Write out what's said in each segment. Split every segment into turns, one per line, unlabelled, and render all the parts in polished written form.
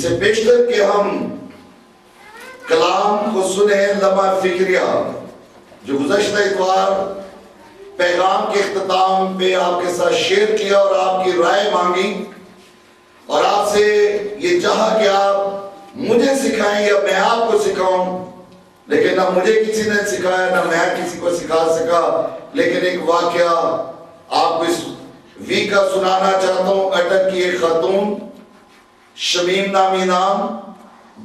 سے بیشتر کہ ہم کلام کو سنیں لمحہ فکریہ جو گزشتہ اتوار پیغام کے اختتام پہ آپ کے ساتھ شیئر کیا اور آپ کی رائے مانگی اور آپ سے یہ چاہا کہ آپ مجھے سکھائیں یا میں آپ کو سکھاؤں، لیکن نہ مجھے کسی نے سکھایا نہ میں کسی کو سکھا سکا، لیکن ایک واقعہ آپ کو اس ویک کا سنانا چاہتا ہوں۔ اٹک کی ایک خاتون، شمیم نامی نام،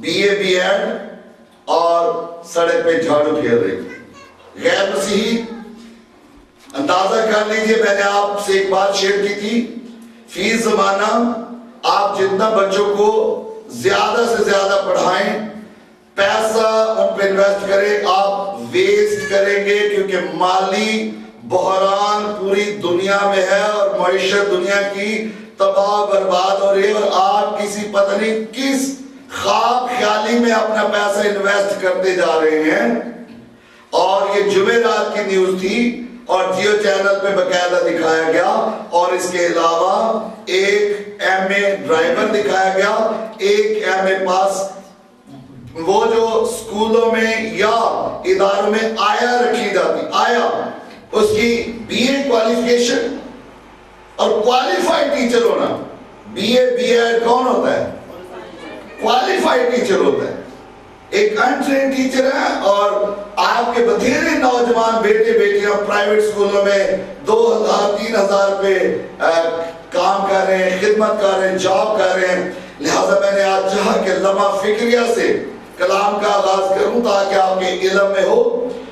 BA اور سڑک پہ جھاڑو پھیر رہی، غیر مسیحی۔ اندازہ کر لیجئے، میں نے آپ سے ایک بات شیئر کی تھی، فی زمانہ آپ جتنا بچوں کو زیادہ سے زیادہ پڑھائیں، پیسہ ان پہ انویسٹ کریں، آپ ویسٹ کریں گے، کیونکہ مالی بحران پوری دنیا میں ہے اور معیشت دنیا کی تباہ برباد ہو رہی ہے، اور آپ کسی پتہ نہیں کس خواب خیالی میں اپنا پیسہ انویسٹ کرتے جا رہے ہیں۔ اور یہ جمعرات کی نیوز تھی اور جیو چینل پہ باقاعدہ دکھایا گیا، اور اس کے علاوہ ایک MA ڈرائیور دکھایا گیا، ایک MA پاس، وہ جو سکولوں میں یا اداروں میں آیا رکھی جاتی، آیا اس کی BA کوالیفیکیشن اور کوالیفائیڈ ٹیچر ہونا۔ BA کون ہوتا ہے؟ کوالیفائیڈ ٹیچر ہوتا ہے، ایک انٹرینڈ ٹیچر ہے، اور آپ کے بتھیرے نوجوان بیٹے بیٹیاں پرائیویٹ سکولوں میں 2000 3000 پہ کام کر رہے ہیں، خدمت کر رہے ہیں، جاب کر رہے ہیں۔ لہٰذا میں نے آج چاہا کہ لمحہ فکریہ سے کلام کا آغاز کروں تاکہ آپ کے علم میں ہو۔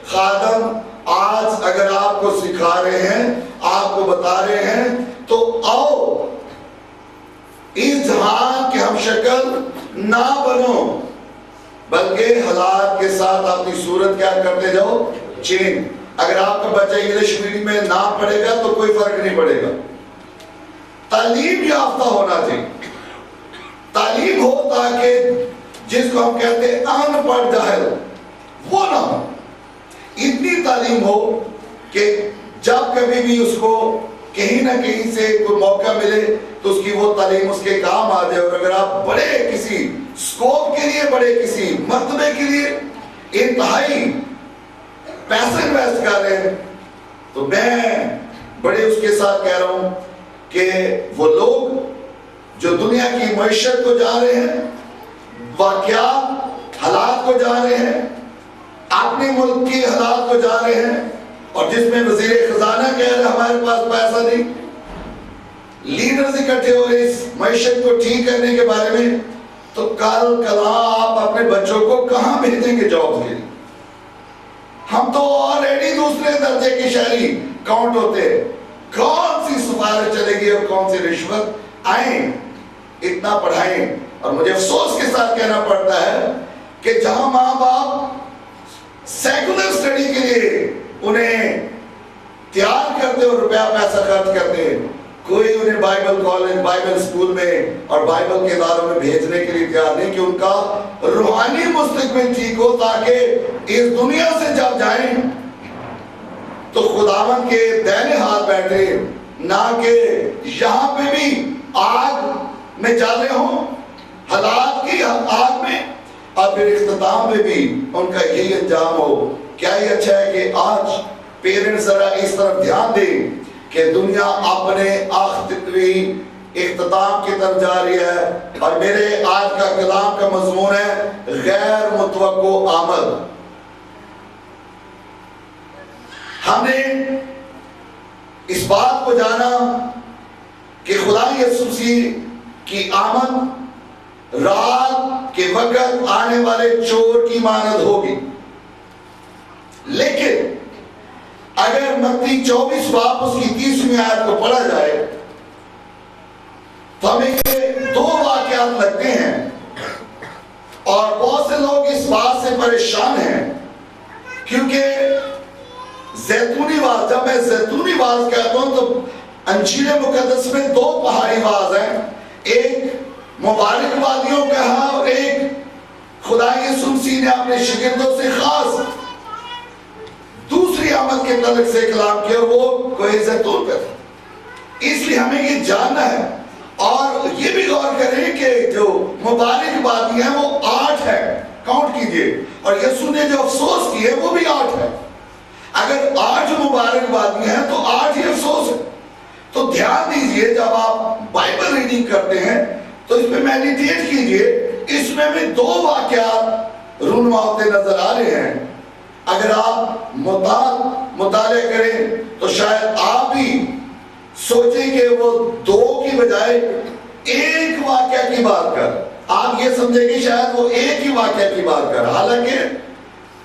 خادم آج اگر آپ کو سکھا رہے ہیں، آپ کو بتا رہے ہیں، تو آؤ اس جہان کے ہم شکل نہ بنو، بلکہ حالات کے ساتھ اپنی صورت کیا کرتے جاؤ، چینج۔ اگر آپ کا بچہ انگلش میڈیم میں نہ پڑھے گا تو کوئی فرق نہیں پڑے گا، تعلیم یافتہ ہونا چاہیے، تعلیم ہو تاکہ جس کو ہم کہتے ہیں ان پڑھ جاہل وہ نہ ہو، اتنی تعلیم ہو کہ جب کبھی بھی اس کو کہیں نہ کہیں سے کوئی موقع ملے تو اس کی وہ تعلیم اس کے کام آ جائے۔ اور اگر آپ بڑے کسی سکوپ کے لیے، بڑے کسی مرتبے کے لیے انتہائی پیسے انویسٹ کر رہے ہیں، تو میں بڑے اس کے ساتھ کہہ رہا ہوں کہ وہ لوگ جو دنیا کی معیشت کو جا رہے ہیں، واقعات حالات کو جا رہے ہیں، اپنے ملک کی حالات کو جا رہے ہیں، اور جس میں وزیر خزانہ کہہ رہے ہمارے پاس پیسہ نہیں، لیڈرز اکٹھے ہو رہے اس معیشت کو ٹھیک کرنے کے بارے میں، تو کل آپ اپنے بچوں کو کہاں بھیجیں گے جاب کے لیے؟ ہم تو آلریڈی دوسرے درجے کی شہری کاؤنٹ ہوتے ہیں، کون سی سفارش چلے گی اور کون سی رشوت؟ آئیں اتنا پڑھائیں۔ اور مجھے افسوس کے ساتھ کہنا پڑتا ہے کہ جہاں ماں باپ سیکولر سٹڈی کے لیے انہیں تیار کرتے اور روپیہ پیسہ خرچ کرتے، کوئی انہیں بائبل کالج، بائبل سکول میں اور بائبل کے اداروں میں بھیجنے کے لیے تیار نہیں کہ ان کا روحانی مستقبل ٹھیک ہو، تاکہ اس دنیا سے جب جائیں تو خداوند کے دائیں ہاتھ بیٹھے، نہ کہ یہاں پہ بھی آگ میں جالے ہوں، حالات کی آگ میں، اور پھر اختتام میں بھی ان کا یہی انجام ہو۔ کیا ہی اچھا ہے کہ آج پیرنٹس ذرا اس طرف دھیان دیں کہ دنیا اپنے آخری اختتام کی طرف جا رہی ہے، اور میرے آج کا کلام کا مضمون ہے غیر متوقع آمد۔ ہم نے اس بات کو جانا کہ خدا یسوع مسیح کی آمد رات کے وقت آنے والے چور کی مانند ہوگی، لیکن اگر متی 24 باب اس کی 30ویں آیت کو پڑھا جائے تو ہمیں یہ دو واقعات لگتے ہیں، اور بہت سے لوگ اس بات سے پریشان ہیں کیونکہ زیتونی واز، جب میں زیتونی واز کہتا ہوں تو انجیل مقدس میں دو پہاڑی واز ہیں، ایک مبارک وادیوں کا ہے اور ایک خدا یسوع مسیح نے اپنے شاگردوں سے خاص دوسری آمد کے تعلق سے کلام کیا، وہ کوہ زیتون پہ تھا۔ اس لیے ہمیں یہ جاننا ہے اور یہ بھی غور کریں کہ جو مبارک بادی ہیں وہ 8 ہے، کاؤنٹ کیجئے، اور یسوع نے جو افسوس کیے وہ بھی 8 ہے۔ اگر 8 مبارک بادی ہیں تو 8 ہی افسوس ہے۔ تو دھیان دیجئے جب آپ بائبل ریڈنگ کرتے ہیں تو اس پہ میڈیٹیٹ کیجئے، اس میں بھی 2 واقعات رونما ہوتے نظر آ رہے ہیں۔ اگر آپ مطالعہ کریں تو شاید آپ بھی سوچیں کہ وہ 2 کی بجائے 1 واقعہ کی بات کر، آپ یہ سمجھیں گے شاید وہ 1 ہی واقعہ کی بات کر، حالانکہ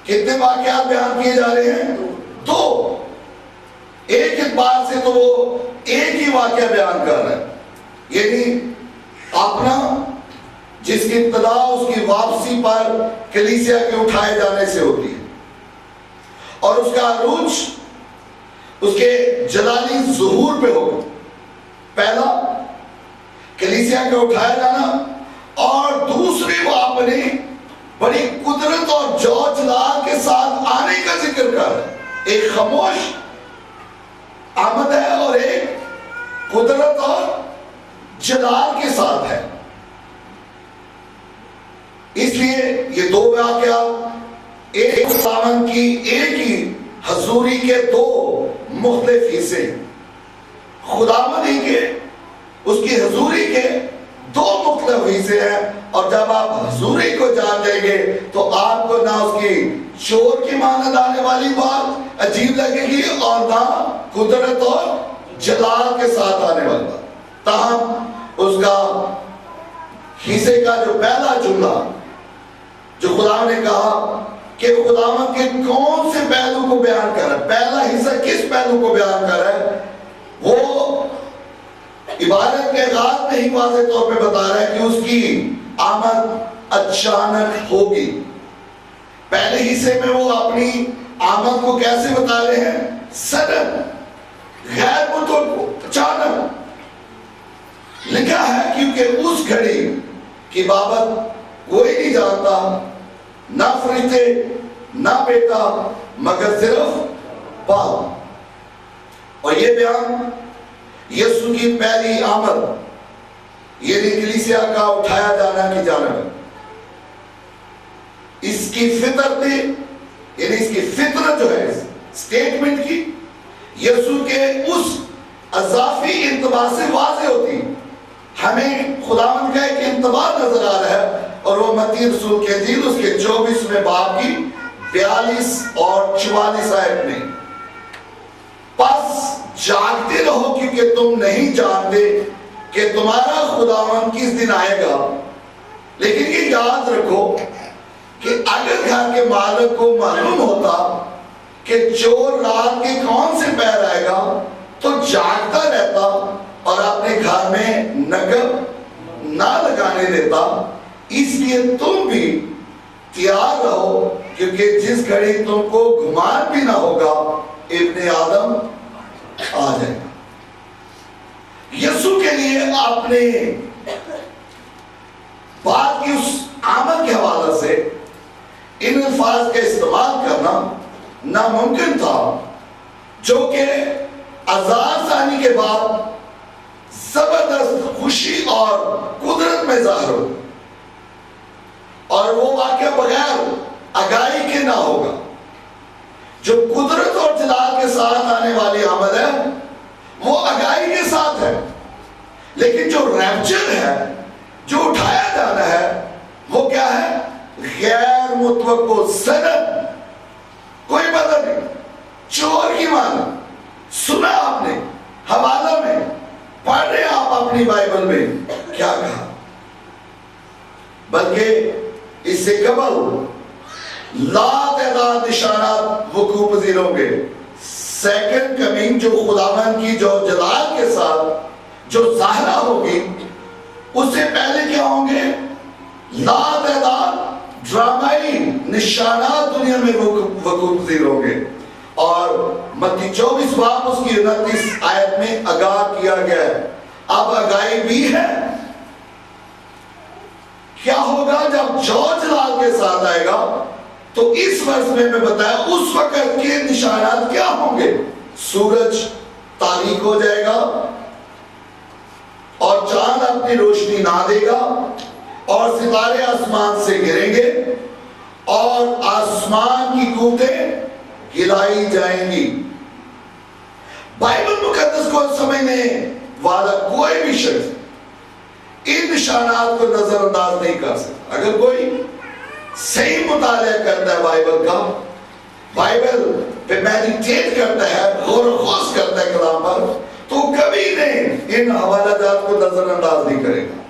کتنے واقعات بیان کیے جا رہے ہیں؟ 2۔ ایک اعتبار سے تو وہ 1 ہی واقعہ بیان کر رہا ہے، یعنی اپنا جس کی ابتدا اس کی واپسی پر کلیسیا کے اٹھائے جانے سے ہوتی ہے، اور اس کا عروج اس کے جلالی ظہور پہ ہوگا۔ پہلا کلیسیا کا اٹھایا جانا، اور دوسری وہ اپنی بڑی قدرت اور جوش جلال کے ساتھ آنے کا ذکر کر، ایک خاموش آمد ہے اور ایک قدرت اور جلال کے ساتھ ہے۔ اس لیے یہ 2 واقعات ایک خداوند کی ایک ہی حضوری کے 2 مختلف حصے، خداوند ہی کے اس کی حضوری کے 2 مختلف حصے ہیں، اور جب آپ حضوری کو جان لیں گے تو آپ کو نہ اس کی چور کی مانند آنے والی بات عجیب لگے گی اور نہ قدرت اور جلال کے ساتھ آنے والی بات۔ تاہم اس کا حصے کا جو پہلا جملہ جو خدا نے کہا کہ خداوند کے کون سے پہلو کو بیان کر رہا ہے، پہلا حصہ کس پہلو کو بیان کر رہا ہے، وہ عبارت کے آغاز میں ہی واضح طور پہ بتا رہا ہے کہ اس کی آمد اچانک ہوگی۔ پہلے حصے میں وہ اپنی آمد کو کیسے بتا رہے ہیں؟ سڈن، غیر متوقع، اچانک۔ لکھا ہے کیونکہ اس گھڑی کی بابت کوئی نہیں جانتا، نہ فرشتے نہ بیٹا، مگر صرف باپ۔ اور یہ بیان یسوع کی پہلی آمد یعنی کلیسیا کا اٹھایا جانا کی جانب ہے۔ اس کی فطرت یعنی اس کی فطرت جو ہے سٹیٹمنٹ کی یسوع کے اس اضافی انتباہ سے واضح ہوتی۔ ہمیں خداوند کا ایک انتباہ نظر آ رہا ہے، اور وہ متی رسول کے انجیل اس کے 24ویں باب کی 42 اور 44 آیت میں، پس جاگتے رہو کیونکہ تم نہیں جانتے کہ تمہارا خداوند کس دن آئے گا۔ لیکن یہ یاد رکھو کہ اگر گھر کے مالک کو معلوم ہوتا کہ چور رات کے کون سے پہر آئے گا تو جاگتا رہتا اور اپنے گھر میں نگب نہ لگانے دیتا۔ اس لیے تم بھی تیار رہو کیونکہ جس گھڑی تم کو گمان بھی نہ ہوگا ابن آدم آ جائے گا۔ یسوع کے لیے اپنے بات کی اس آمد کے حوالے سے ان الفاظ کا استعمال کرنا ناممکن تھا، جو کہ عذاب ثانی کے بعد زبردست خوشی اور قدرت میں ظاہر ہو، اور وہ واقعہ بغیر آگاہی کے نہ ہوگا۔ جو قدرت اور جلال کے ساتھ آنے والی آمد ہے وہ آگاہی کے ساتھ ہے، لیکن جو ریپچر ہے، جو اٹھایا جانا ہے، وہ کیا ہے؟ غیر متوقع، سڈن، کوئی پتہ نہیں، چور کی مانا۔ سنا آپ نے حوالہ میں، پڑھ رہے آپ اپنی بائبل میں کیا کہا؟ بلکہ اس سے قبل لا تعداد نشانات وقوع پذیر ہوں گے۔ سیکنڈ کمنگ جو خداوند کی جو جلال کے ساتھ جو ظاہرہ ہوگی، اس سے پہلے کیا ہوں گے؟ لا تعداد ڈرامائی نشانات دنیا میں وقوع پذیر ہوں گے۔ اور متی 24 باب اس کی 29 آیت میں آگاہ کیا گیا ہے۔ اب آگاہی بھی ہے، کیا ہوگا جب جو جلال کے ساتھ آئے گا؟ تو اس ورس میں بتایا اس وقت کے نشانات کیا ہوں گے؟ سورج تاریک ہو جائے گا اور چاند اپنی روشنی نہ دے گا اور ستارے آسمان سے گریں گے اور آسمان کی قوتیں ہلائی جائیں گی۔ بائبل مقدس کو سمجھنے والا کوئی بھی شخص ان نشانات کو نظر انداز نہیں کر سکتا۔ اگر کوئی صحیح مطالعہ کرتا ہے بائبل کا، بائبل پہ میڈیٹیٹ کرتا ہے، غور و خوض کرتا ہے کلام پر، تو کبھی نہیں ان حوالہ جات کو نظر انداز نہیں کرے گا۔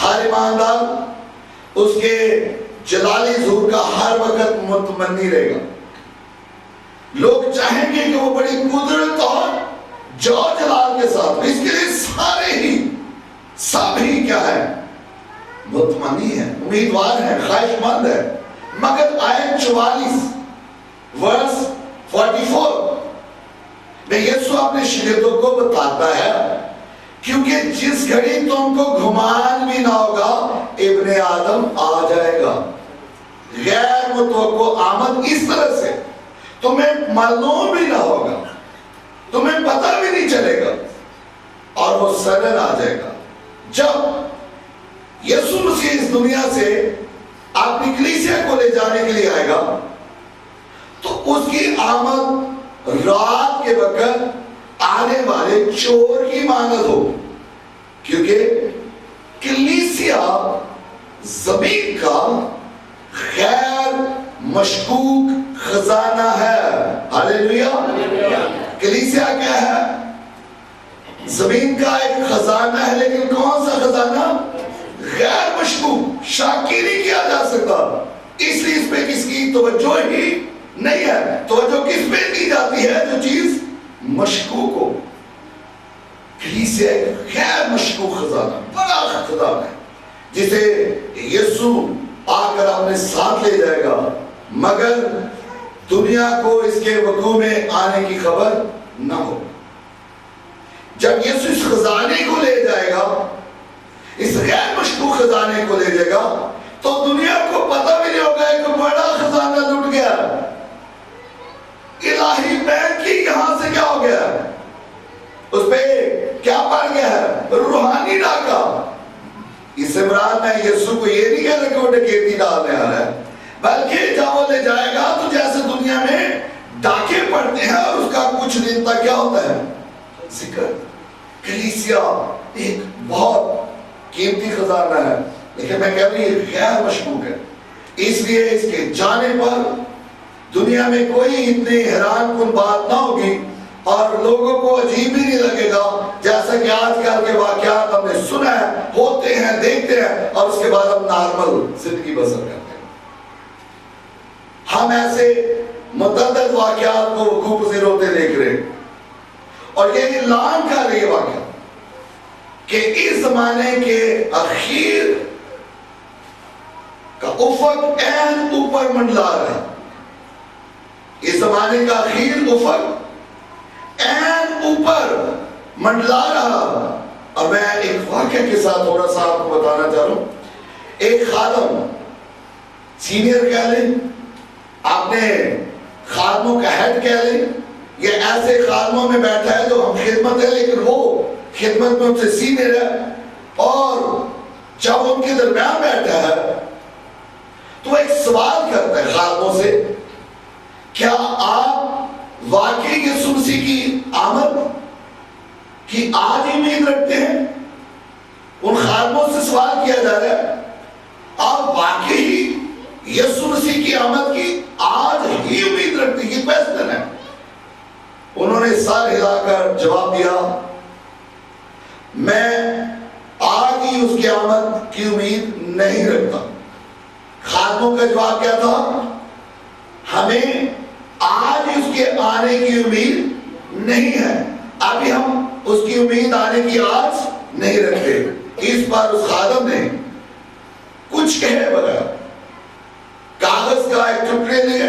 ہر ایماندار اس کے جلالی ظہور کا ہر وقت متمنی رہے گا۔ لوگ چاہیں گے کہ وہ بڑی قدرت اور جو جلال کے ساتھ، اس کے لیے سارے ہی سب ہی کیا ہے؟ متمنی ہے، امیدوار ہے، خواہش مند ہے۔ مگر آیت 44 ورس 44 میں یسوع اپنے شاگردوں کو بتاتا ہے کیونکہ جس گھڑی تم کو گھمان بھی نہ ہوگا ابن آدم آ جائے گا۔ غیر متوقع آمد اس طرح سے تمہیں معلوم بھی نہ ہوگا، تمہیں پتہ بھی نہیں چلے گا، اور وہ سڈن آ جائے گا۔ جب یسوع مسیح اس دنیا سے اپنی کلیسیا کو لے جانے کے لیے آئے گا تو اس کی آمد رات کے وقت آنے والے چور کی مانند ہو، کیونکہ کلیسیا زمین کا غیر مشکوک خزانہ ہے۔ ہاللیلویا۔ کلیسیا کیا ہے؟ زمین کا ایک خزانہ ہے، لیکن کون سا خزانہ؟ غیر مشکوک، شاکی نہیں کیا جا سکتا، اس لیے اس پہ کس کی توجہ ہی نہیں ہے۔ توجہ کس پہ دی جاتی ہے؟ جو چیز مشکوک ہو۔ کلیسیا ایک غیر مشکوک خزانہ، بڑا خزانہ ہے جسے یسوع آ کر اپنے ساتھ لے جائے گا، مگر دنیا کو اس کے وقوع میں آنے کی خبر نہ ہو۔ جب یسوع اس خزانے کو لے جائے گا، اس غیر مشکوک خزانے کو لے جائے گا، تو دنیا کو پتہ بھی نہیں ہوگا کہ بڑا خزانہ لٹ گیا، الہی بینک کی یہاں سے کیا ہو گیا، اس پہ کیا پڑ گیا ہے؟ روحانی ڈاکہ۔ اس سے مراد میں یسوع کو یہ نہیں کہہ رہا کہ وہ ڈکیتی ڈالنے آ رہا ہے، بلکہ جب وہ لے جائے گا تو جیسے دنیا میں ڈاکے پڑتے ہیں اور اس کا کچھ دن تک کیا ہوتا ہے؟ ذکر۔ کلیسیا ایک بہت قیمتی خزانہ ہے، لیکن میں کہہ رہی ہوں غیر مشکوک ہے، اس لیے اس کے جانے پر دنیا میں کوئی اتنی حیران کن بات نہ ہوگی اور لوگوں کو عجیب بھی نہیں لگے گا، جیسا کہ آج کل کے واقعات ہم نے سنا ہے، ہوتے ہیں، دیکھتے ہیں، اور اس کے بعد ہم نارمل زندگی بسر کرتے ہیں۔ ہم ایسے متعدد واقعات کو وقوع پذیر ہوتے دیکھ رہے ہیں، اور یہ اعلان کر رہی ہے واقعہ کہ اس زمانے کے اخیر کا افق عین اوپر منڈلا رہا ہے۔ اس زمانے کا اخیر افق عین اوپر منڈلا رہا۔ اور میں ایک واقعہ کے ساتھ تھوڑا سا آپ کو بتانا چاہ رہا ہوں۔ ایک خادم، سینئر کہہ لیں، اپنے خادموں کا ہیڈ کہہ لیں، یہ ایسے خادموں میں بیٹھا ہے جو ہم خدمت ہے، لیکن وہ خدمت میں ان سے سینئر ہے، اور جب ان کے درمیان بیٹھا ہے تو ایک سوال کرتا ہے خادموں سے، کیا آپ واقعی یسوع مسیح کی آمد کی آج امید رکھتے ہیں؟ ان خادموں سے سوال کیا جا رہا ہے، آپ واقعی یسوع مسیح کی آمد کی آج ہی امید رکھتے ہیں؟ یہ کویسچن ہے۔ انہوں نے سر ہلا کر جواب دیا، میں آج ہی اس کی آمد کی امید نہیں رکھتا۔ خادموں کا جواب کیا تھا؟ ہمیں آج اس کے آنے کی امید نہیں ہے، ابھی ہم اس کی امید آنے کی آج نہیں رکھتے۔ اس پر اس خادم نے کچھ کہے بغیر کاغذ کا ایک ٹکڑے لیے